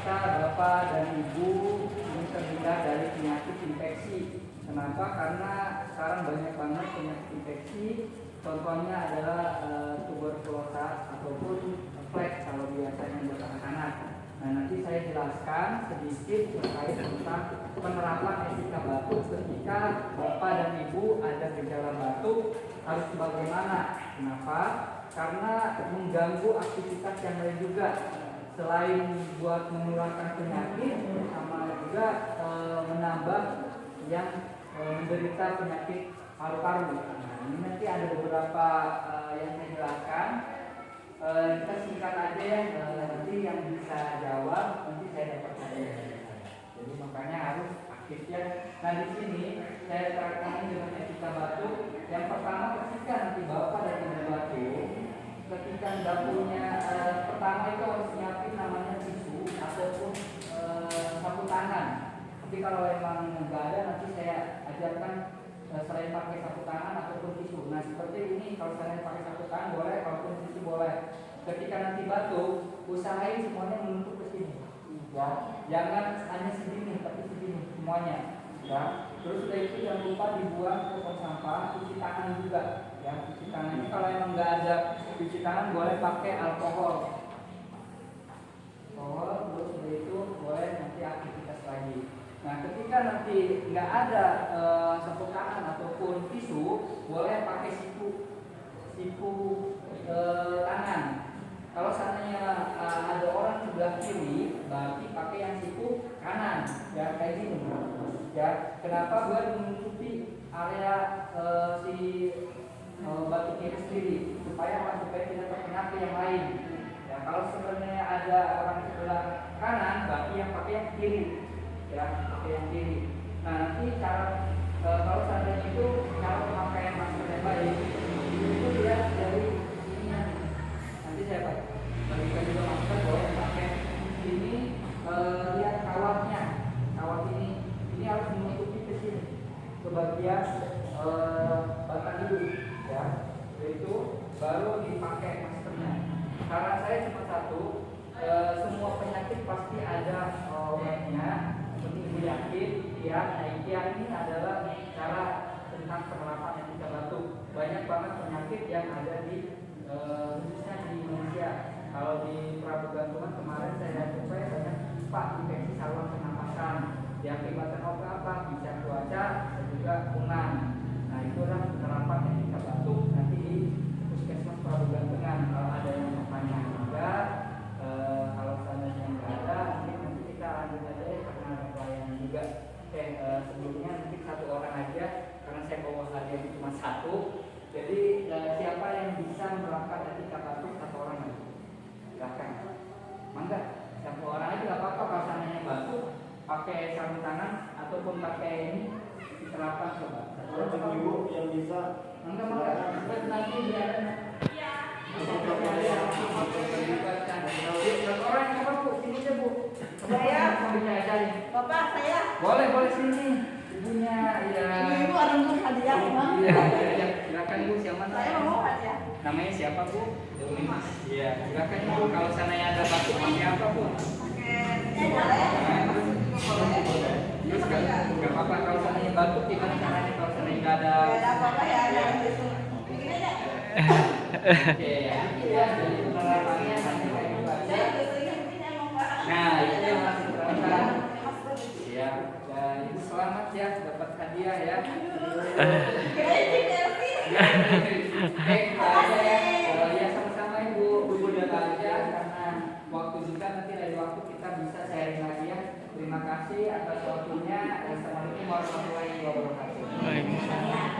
kita Bapak dan Ibu ini terhindar dari penyakit infeksi. Kenapa? Karena sekarang banyak banget penyakit infeksi. Contohnya adalah tuberkulosis ataupun flek kalau biasanya buat anak-anak. Nah, nanti saya jelaskan sedikit terkait tentang penerapan etika batuk ketika Bapak dan Ibu ada gejala batuk harus bagaimana. Kenapa? Karena mengganggu aktivitas yang lain juga. Selain buat menularkan penyakit, sama juga menambah yang menderita penyakit paru-paru. Nah, ini nanti ada beberapa yang saya jelaskan. Kita singkat aja ya, nanti yang bisa jawab nanti saya dapat hadiah. Jadi makanya harus aktif ya. Nah, di sini saya terangkan dengan etika batuk. Yang pertama, ketika nanti Bapak dan Ibu batuk, ketika dapurnya pertama itu harus siapin namanya tisu ataupun sapu tangan. Tapi kalau memang nggak ada, nanti saya ajarkan selain pakai sapu tangan ataupun tisu. Nah, seperti ini kalau saya pakai sapu tangan boleh, kalaupun tisu boleh. Ketika nanti batuk, usahain semuanya menutup ke sini. Ya, jangan hanya segini, tapi segini semuanya. Ya, terus udah itu jangan lupa dibuang ke tong sampah, cuci tangan juga. Ya, cuci tangan ini kalau emang nggak ada cuci tangan boleh pakai alkohol. Terus udah itu boleh nanti aktivitas lagi. Nah, ketika nanti nggak ada sapu tangan ataupun tisu, boleh pakai siku tangan. Kalau seandainya ada orang sebelah kiri, berarti pakai yang siku kanan, ya kayak gini. Ya, kenapa buat menutupi area si batuk kiri sendiri supaya tidak terkena ke yang lain. Ya, kalau sebenarnya ada orang sebelah kanan, berarti yang pakai yang kiri. Ya, pakai yang kiri. Nah, nanti cara kalau seandainya itu cara pemakaian masker yang baik itu dia dari ini nanti saya bagikan juga masker boleh pakai ini lihat kawatnya, kawat ini harus menutupi ke sini ke bagian batang hidung ya, itu baru dipakai maskernya. Saran saya cuma satu, semua penyakit pasti ada obatnya. Seperti yakin, ya, ini adalah cara tentang penerapan etika batuk. Banyak banget penyakit yang ada di khususnya di Indonesia. Kalau di Prabu Gantungan kemarin saya survei banyak Pak infeksi saluran pernapasan. Diakibatkan apa? Bisa cuaca dan juga kuman. Nah, itu adalah penerapan etika batuk nanti di Puskesmas Prabu Gantungan. Kalau ada yang bertanya juga, kalau seandainya nggak ada, nanti kita lanjut aja ya karena ada pelayanan juga. Oke, sebelumnya nanti satu orang aja karena saya bawa hadiah cuma satu. Jadi siapa yang bisa menerapkan etika batuk satu orang aja? Silakan. Mangga, satu orang aja nggak apa-apa kalau seandainya batuk pakai sarung tangan ataupun pakai ini diterapkan coba. Satu ibu yang bisa. Mangga nanti biar. Orang yang apa bu? Sini aja bu. Saya. Bapak saya. Boleh sini. Ibunya ya. Ibu ada untuk hadiah bang. Iya. Silakan bu, siapa? Saya mau hadiah. Namanya siapa bu? Dewi. Iya. Silakan bu. Kalau seandainya ada batuk pakai apa bu? Pakai boleh. Terus nggak apa-apa kalau seandainya batuk gimana caranya kalau seandainya nggak ada? Nggak ada apa-apa ya. Bikin aja. Oke, ya jadi penerapannya nanti kayak gitu aja. Nah, itu yang masih terangkan. Ya, dan ibu selamat ya dapat hadiah ya. Ya sama-sama ibu udah aja karena waktu juga nanti dari waktu kita bisa sharing lagi ya. Terima kasih atas waktunya. Assalamualaikum warahmatullahi wabarakatuh.